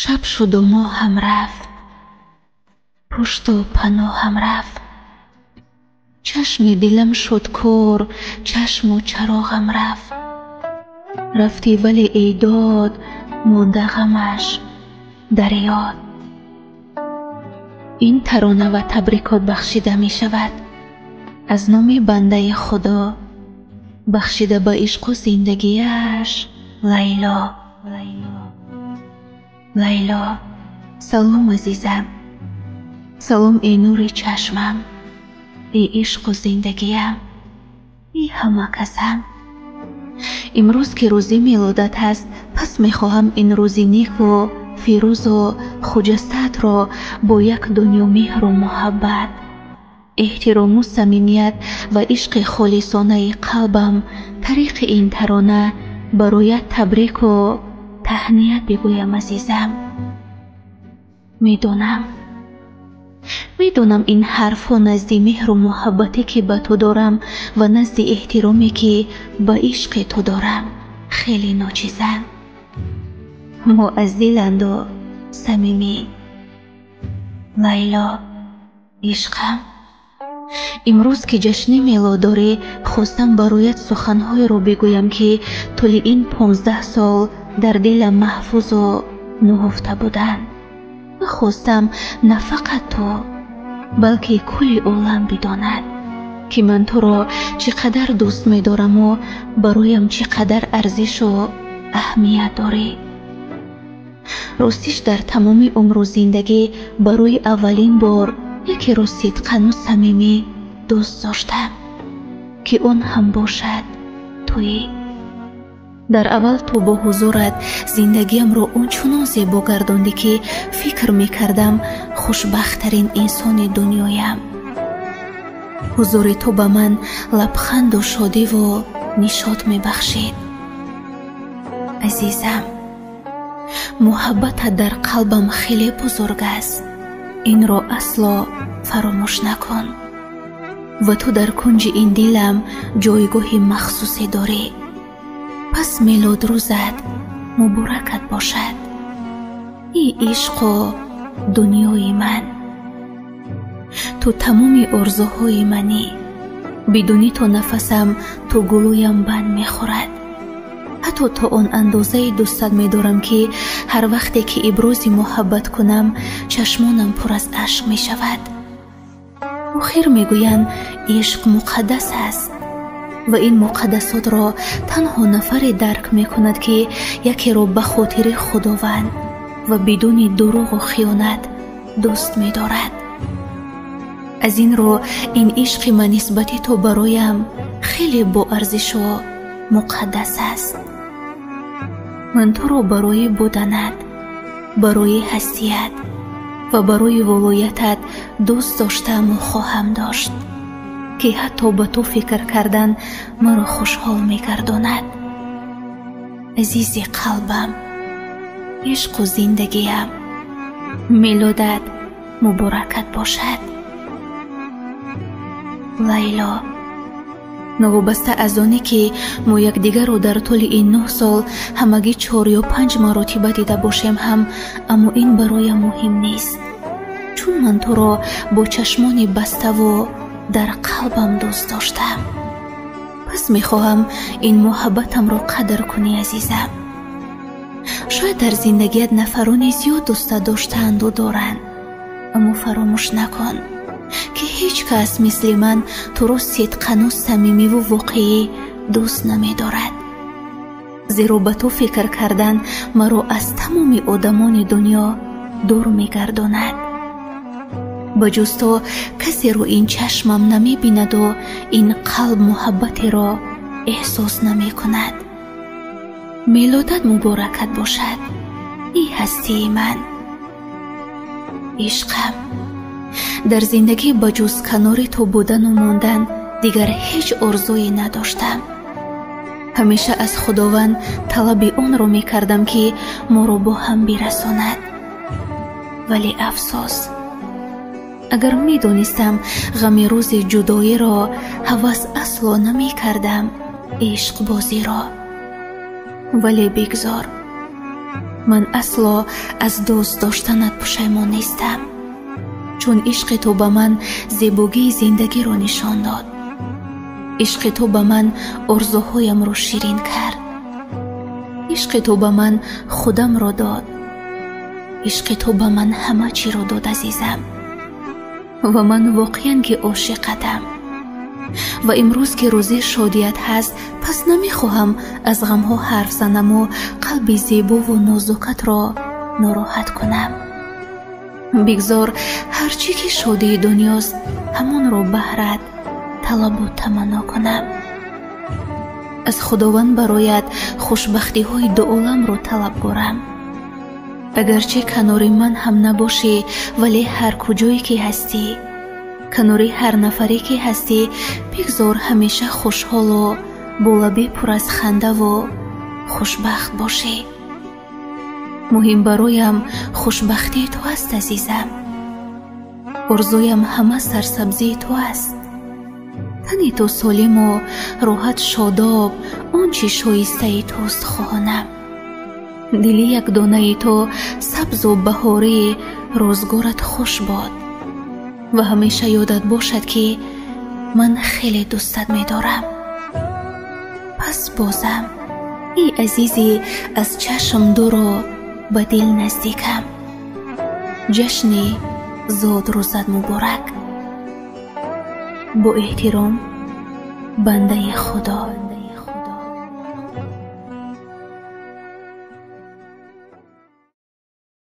شب شد و ماه هم رفت، پشت و پناه هم رفت. چشم دلم شد کور، چشم و چراغم رفت. رفتی ولی ای داد مانده غمش در یاد. این ترانه و تبریکات بخشیده می شود از نام بنده خدا بخشیده به عشق و زندگیش لیلا. لیلا سلام عزیزم، سلام ای نور چشمم، ای عشق و زندگیم، ای همه کسم. امروز که روزی میلادت است، پس میخواهم این روزی نیک و فیروز و خجستت را با یک دنیا مهر و محبت، احترام و صمیمیت و عشق خالصانه قلبم طریق این ترانه برایت تبریک و تهنیت بگویم عزیزم. میدونم این حرفا نزد مهر و محبتی که به تو دارم و نزد احترامی که به عشق تو دارم خیلی ناچیزند، اما از دلند و صمیمی. لیلا عشقم، امروز که جشن میلاد داری، خواستم برایت سخنهای رو بگویم که طول این 15 سال در دلم محفوظ و نهفته بودند. و خواستم نه فقط تو بلکه کل عالم بداند که من تو را چقدر دوست می‌دارم و برایم چقدر ارزش و اهمیت داری. راستش در تمام عمر و زندگی برای اولین بار یکی را صدقاً و صمیمی دوست داشتم که اون هم باشد تویی. در اول تو با حضورت زندگیم رو اونچنان زیبا گرداندی که فکر میکردم خوشبخت‌ترین انسان دنیایم. حضور تو به من لبخند و شادی و نشاط میبخشید. عزیزم، محبت در قلبم خیلی بزرگ است، این را اصلا فراموش نکن. و تو در کنج این دلم جایگاه مخصوصی داری. پس میلاد روزت مبارکت باشد، ای عشق و دنیای من. تو تمام آرزوهای منی، بدون تو نفسم تو گلویم بند میخورد. حتی تا آن اندازه دوستت میدارم که هر وقتی که ابراز محبت کنم چشمانم پر از اشک میشود. آخر میگویند عشق مقدس است و این مقدسات را تنها نفری درک میکند که یکی را به خاطر خداوند و بدون دروغ و خیانت دوست میدارد. از این رو این عشق من نسبت تو برایم خیلی با ارزش و مقدس است. من تو را برای بودنت، برای هستیت و برای ولایتت دوست داشتم و خواهم داشت که حتی به تو فکر کردن مرا خوشحال می‌گرداند. عزیز قلبم، عشق و زندگیم، میلادت مبارکت باشد. لیلا، نوابسته از آنی که ما یکدیگر را در طول این 9 سال همگی 4 یا 5 مرتبه دیده باشیم هم، اما این برایم مهم نیست، چون من تو را با چشمان بسته و در قلبم دوست داشتم. پس میخواهم این محبتم را قدر کنی عزیزم. شاید در زندگیت نفرانی زیاد دوست داشتند و دارند، اما فراموش نکن که هیچ کس مثل من تو را صدقاً و صمیمی و واقعی دوست نمی‌دارد. زیرا به تو فکر کردن مرا از تمام آدمان دنیا دور می‌گرداند. بجز تو کسی رو این چشمم نمی‌بیند و این قلب محبت را احساس نمی‌کند. میلادت مبارکت باشد، ای هستی من. عشقم، در زندگی بجز کنار تو بودن و ماندن دیگر هیچ آرزویی نداشتم. همیشه از خداوند طلب آن را می کردم که ما را با هم برساند. ولی افسوس، اگر می دانستم غم روز جدایی را هوس اصلا نمی کردم عشق بازی را. ولی بگذار، من اصلا از دوست داشتنت پشیمان نیستم، چون عشق تو به من زیبایی زندگی رو نشان داد. عشق تو به من آرزوهایم رو شیرین کرد. عشق تو به من خودم رو داد. عشق تو به من همه چی رو داد عزیزم، و من واقعاً که عاشقتم. و امروز که روزی شادیت هست، پس نمیخواهم از غمها حرف زنم و قلب زیبا و نازکت را ناراحت کنم. بگذار هرچی که شادی دنیاست همون رو بهرت طلب و تمنا کنم. از خداوند برایت خوشبختی های دو عالم رو طلب گورم. اگرچه کنار من هم نباشی، ولی هر کجایی که هستی، کناری هر نفری که هستی، بگذار همیشه خوشحال و با لبی پر از خنده و خوشبخت باشی. مهم برایم خوشبختی تو است عزیزم. آرزویم همه سرسبزی تو است. تنی تو سالم و راحت شاداب، آنچه شایسته توست خواهانم. دلی یک دانه تو سبز و بهاری، روزگارت خوش باد و همیشه یادت باشد که من خیلی دوستت می دارم. پس بازم ای عزیزی از چشم دور و به دل نزدیکم. جشن زاد روزت مبارک. با احترام، بنده خدا.